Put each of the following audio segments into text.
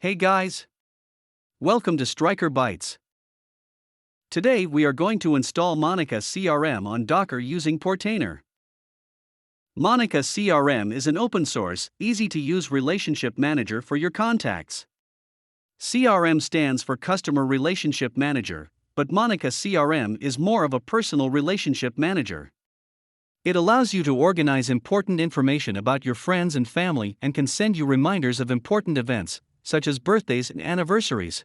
Hey guys! Welcome to Striker Bytes. Today we are going to install Monica CRM on Docker using Portainer. Monica CRM is an open-source, easy-to-use relationship manager for your contacts. CRM stands for Customer Relationship Manager, but Monica CRM is more of a personal relationship manager. It allows you to organize important information about your friends and family and can send you reminders of important events, such as birthdays and anniversaries.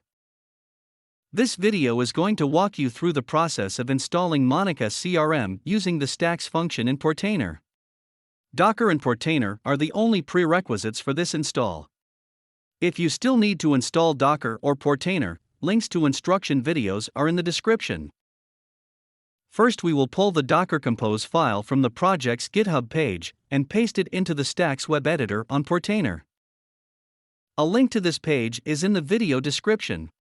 This video is going to walk you through the process of installing Monica CRM using the stacks function in Portainer. Docker and Portainer are the only prerequisites for this install. If you still need to install Docker or Portainer, links to instruction videos are in the description. First, we will pull the Docker Compose file from the project's GitHub page and paste it into the Stacks web editor on Portainer. A link to this page is in the video description.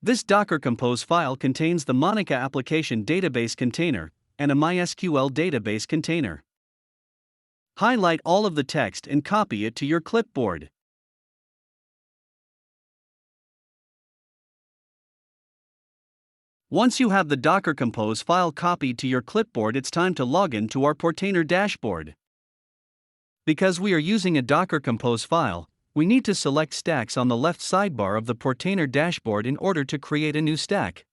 This Docker Compose file contains the Monica application database container and a MySQL database container. Highlight all of the text and copy it to your clipboard. Once you have the Docker Compose file copied to your clipboard, it's time to log in to our Portainer dashboard. Because we are using a Docker Compose file, we need to select Stacks on the left sidebar of the Portainer dashboard in order to create a new stack.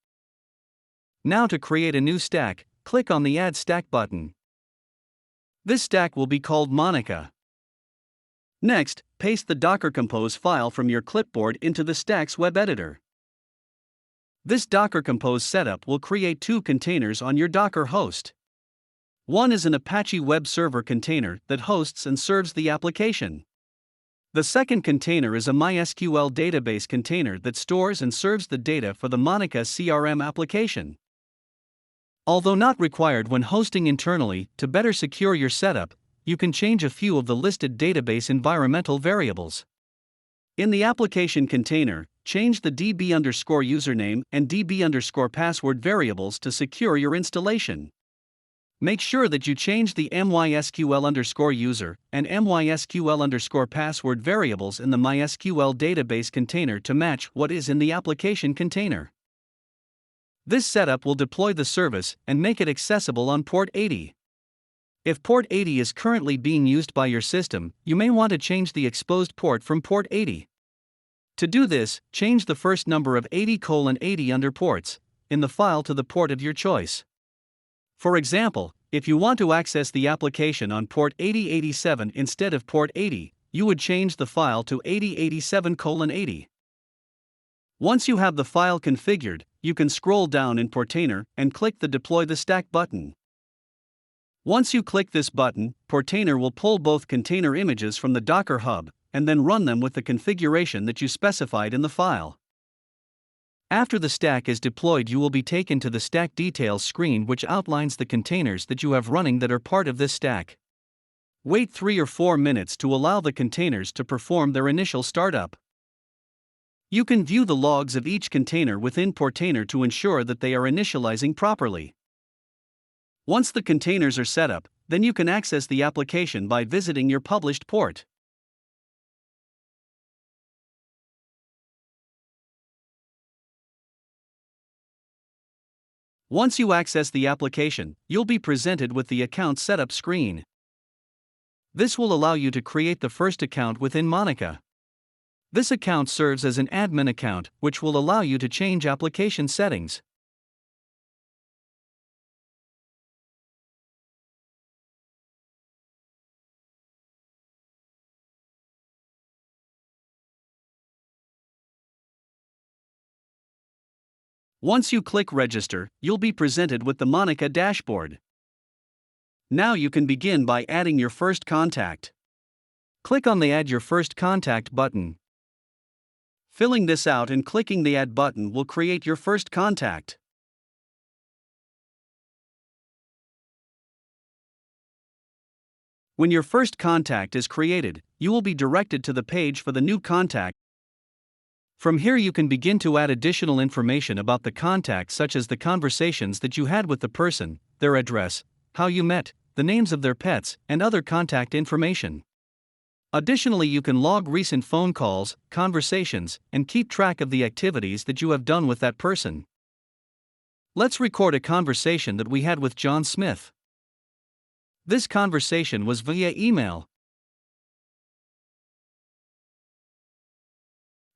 Now, to create a new stack, click on the Add Stack button. This stack will be called Monica. Next, paste the Docker Compose file from your clipboard into the Stacks web editor. This Docker Compose setup will create two containers on your Docker host. One is an Apache web server container that hosts and serves the application. The second container is a MySQL database container that stores and serves the data for the Monica CRM application. Although not required when hosting internally, to better secure your setup, you can change a few of the listed database environmental variables. In the application container, change the db_username and db_password variables to secure your installation. Make sure that you change the mysql_user and mysql_password variables in the MySQL database container to match what is in the application container. This setup will deploy the service and make it accessible on port 80. If port 80 is currently being used by your system, you may want to change the exposed port from port 80. To do this, change the first number of 80:80 under ports in the file to the port of your choice. For example, if you want to access the application on port 8087 instead of port 80, you would change the file to 8087:80. Once you have the file configured, you can scroll down in Portainer and click the Deploy the Stack button. Once you click this button, Portainer will pull both container images from the Docker Hub and then run them with the configuration that you specified in the file. After the stack is deployed, you will be taken to the Stack Details screen, which outlines the containers that you have running that are part of this stack. Wait 3 or 4 minutes to allow the containers to perform their initial startup. You can view the logs of each container within Portainer to ensure that they are initializing properly. Once the containers are set up, then you can access the application by visiting your published port. Once you access the application, you'll be presented with the Account Setup screen. This will allow you to create the first account within Monica. This account serves as an admin account, which will allow you to change application settings. Once you click Register, you'll be presented with the Monica dashboard. Now you can begin by adding your first contact. Click on the Add Your First Contact button. Filling this out and clicking the Add button will create your first contact. When your first contact is created, you will be directed to the page for the new contact. From here you can begin to add additional information about the contact, such as the conversations that you had with the person, their address, how you met, the names of their pets, and other contact information. Additionally, you can log recent phone calls, conversations, and keep track of the activities that you have done with that person. Let's record a conversation that we had with John Smith. This conversation was via email.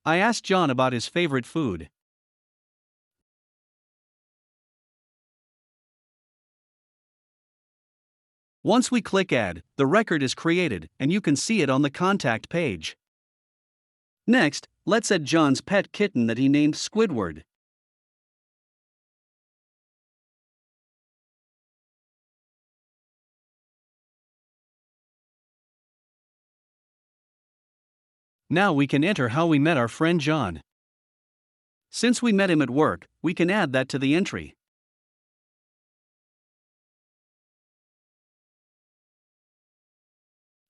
I asked John about his favorite food. Once we click Add, the record is created, and you can see it on the contact page. Next, let's add John's pet kitten that he named Squidward. Now we can enter how we met our friend John. Since we met him at work, we can add that to the entry.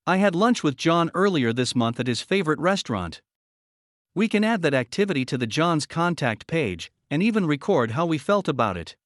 I had lunch with John earlier this month at his favorite restaurant. We can add that activity to the John's contact page, and even record how we felt about it.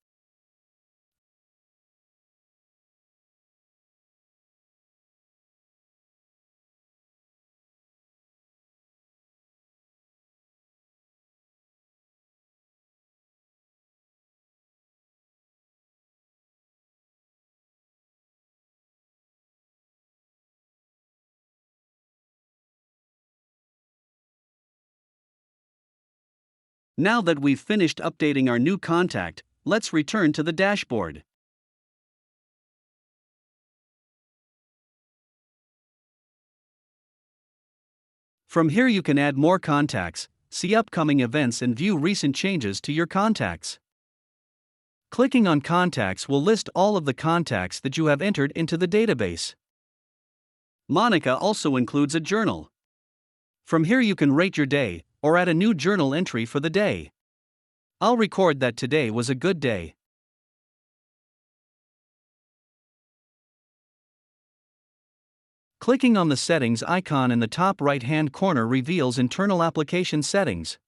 Now that we've finished updating our new contact, let's return to the dashboard. From here you can add more contacts, see upcoming events, and view recent changes to your contacts. Clicking on Contacts will list all of the contacts that you have entered into the database. Monica also includes a journal. From here you can rate your day, or add a new journal entry for the day. I'll record that today was a good day. Clicking on the settings icon in the top right-hand corner reveals internal application settings.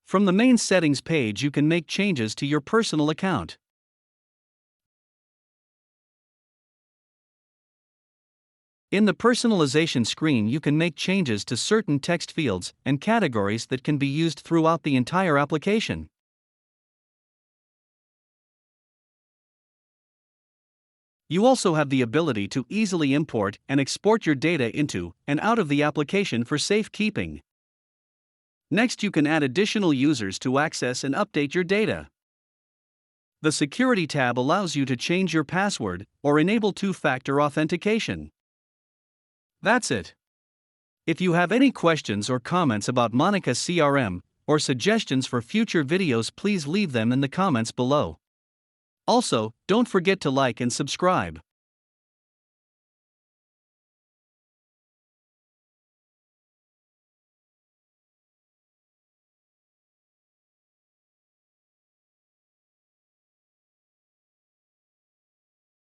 From the main settings page you can make changes to your personal account. In the personalization screen you can make changes to certain text fields and categories that can be used throughout the entire application. You also have the ability to easily import and export your data into and out of the application for safekeeping. Next, you can add additional users to access and update your data. The Security tab allows you to change your password or enable two-factor authentication. That's it. If you have any questions or comments about Monica CRM or suggestions for future videos, please leave them in the comments below. Also, don't forget to like and subscribe.